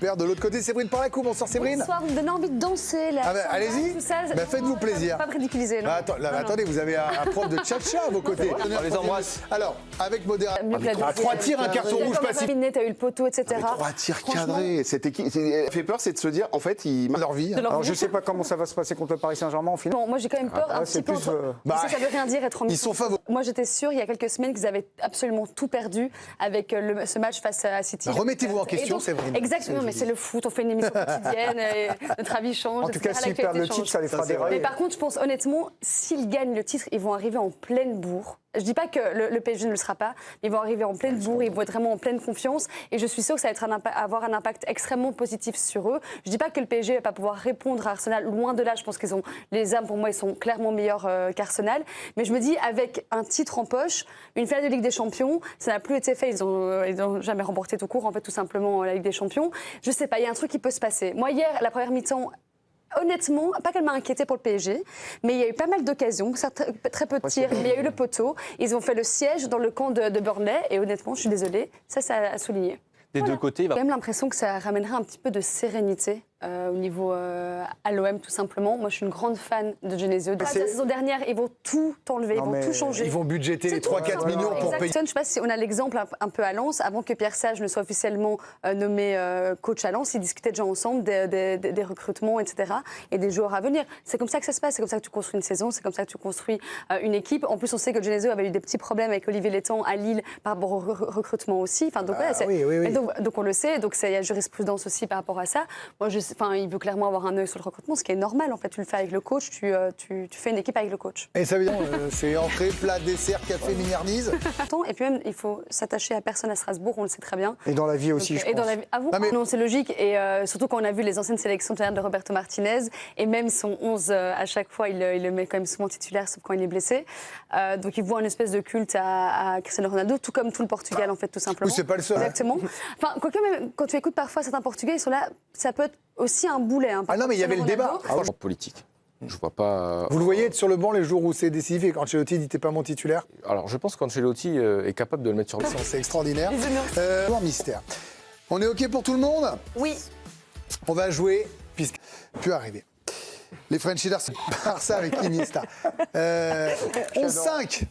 Super. De l'autre côté, Séverine Parlacou. Bonsoir Séverine. Bonsoir, vous me donnez envie de danser là. Ah bah, allez-y. Faites-vous plaisir. Pas ridiculiser, non. Bah, attendez, vous avez un prof de tcha-tcha à vos côtés. On les embrasse. Alors, avec modération. À 3 tirs, un carton rouge passif. T'as eu le poteau, etc. 3 tirs cadrés. Cette équipe, fait peur, c'est de se dire, en fait, ils Leur vie. Alors, je ne sais pas comment ça va se passer contre le Paris Saint-Germain en finale. Bon, moi j'ai quand même peur un petit peu. plus, Ça veut rien dire être en Ils sont favoris. Moi j'étais sûre il y a quelques semaines qu'ils avaient absolument tout perdu avec ce match face à City. Remettez-vous en question, donc, Séverine. Exactement, mais c'est le foot, on fait une émission quotidienne, et notre avis change. En tout cas, etc., s'ils perdent le l'actualité titre, ça les fera Ça, c'est vrai. Mais dérailler. par contre, je pense honnêtement, s'ils gagnent le titre, ils vont arriver en pleine bourre. Je dis pas que le PSG ne le sera pas, mais ils vont arriver en pleine bourre, ils vont être vraiment en pleine confiance. Et je suis sûre que ça va avoir un impact extrêmement positif sur eux. Je dis pas que le PSG va pas pouvoir répondre à Arsenal, loin de là. Je pense qu'ils ont les âmes, pour moi, ils sont clairement meilleurs qu'Arsenal. Mais je me dis, avec un titre en poche, une finale de Ligue des Champions, ça n'a plus été fait. Ils ont jamais remporté tout court, en fait, tout simplement la Ligue des Champions. Je sais pas, il y a un truc qui peut se passer. Moi, hier, la première mi-temps, honnêtement, pas qu'elle m'a inquiétée pour le PSG, mais il y a eu pas mal d'occasions, très peu de tirs, mais il y a eu le poteau. Ils ont fait le siège dans le camp de Burnley, et honnêtement, je suis désolée, ça a souligné. des deux côtés, il va J'ai quand même l'impression que ça ramènerait un petit peu de sérénité au niveau à l'OM, tout simplement. Moi, je suis une grande fan de Genesio. La saison dernière, ils vont tout enlever, ils vont tout changer. Ils vont budgéter les 3-4 millions pour payer. Je ne sais pas si on a l'exemple un peu à Lens. Avant que Pierre Sage ne soit officiellement nommé coach à Lens, ils discutaient déjà ensemble des recrutements, etc. et des joueurs à venir. C'est comme ça que ça se passe. C'est comme ça que tu construis une saison. C'est comme ça que tu construis une équipe. En plus, on sait que Genesio avait eu des petits problèmes avec Olivier Létang à Lille par rapport au recrutement aussi. Enfin, donc, oui. donc on le sait. Donc il y a jurisprudence aussi par rapport à ça. Moi, il veut clairement avoir un œil sur le recrutement, ce qui est normal. En fait, tu le fais avec le coach. Tu fais une équipe avec le coach. Et ça veut dire, c'est entrée, plat, dessert, café, mignardise. Et puis même, il faut s'attacher à personne à Strasbourg, on le sait très bien. Et dans la vie aussi, je Et dans pense. la vie, ah bon, non, c'est logique. Et surtout quand on a vu les anciennes sélections de Roberto Martinez, et même son 11, à chaque fois, il le met quand même souvent titulaire, sauf quand il est blessé. Donc il voit une espèce de culte à Cristiano Ronaldo, tout comme tout le Portugal, en fait, tout simplement. Oui, c'est pas le seul. Exactement. Enfin, quoique même, quand tu écoutes parfois certains Portugais, ils sont là, ça peut être aussi un boulet. Hein, Ah non, mais il y avait le débat. politique. Je vois pas. Vous le voyez être sur le banc les jours où c'est décisif et quand Ancelotti dit t'es pas mon titulaire. Alors, je pense qu'Ancelotti est capable de le mettre sur le banc. C'est extraordinaire. Bisounours. Mystère. On est OK pour tout le monde? Oui. On va jouer, puisque pu arriver. Les Frenchies Barça avec Iniesta. 11-5.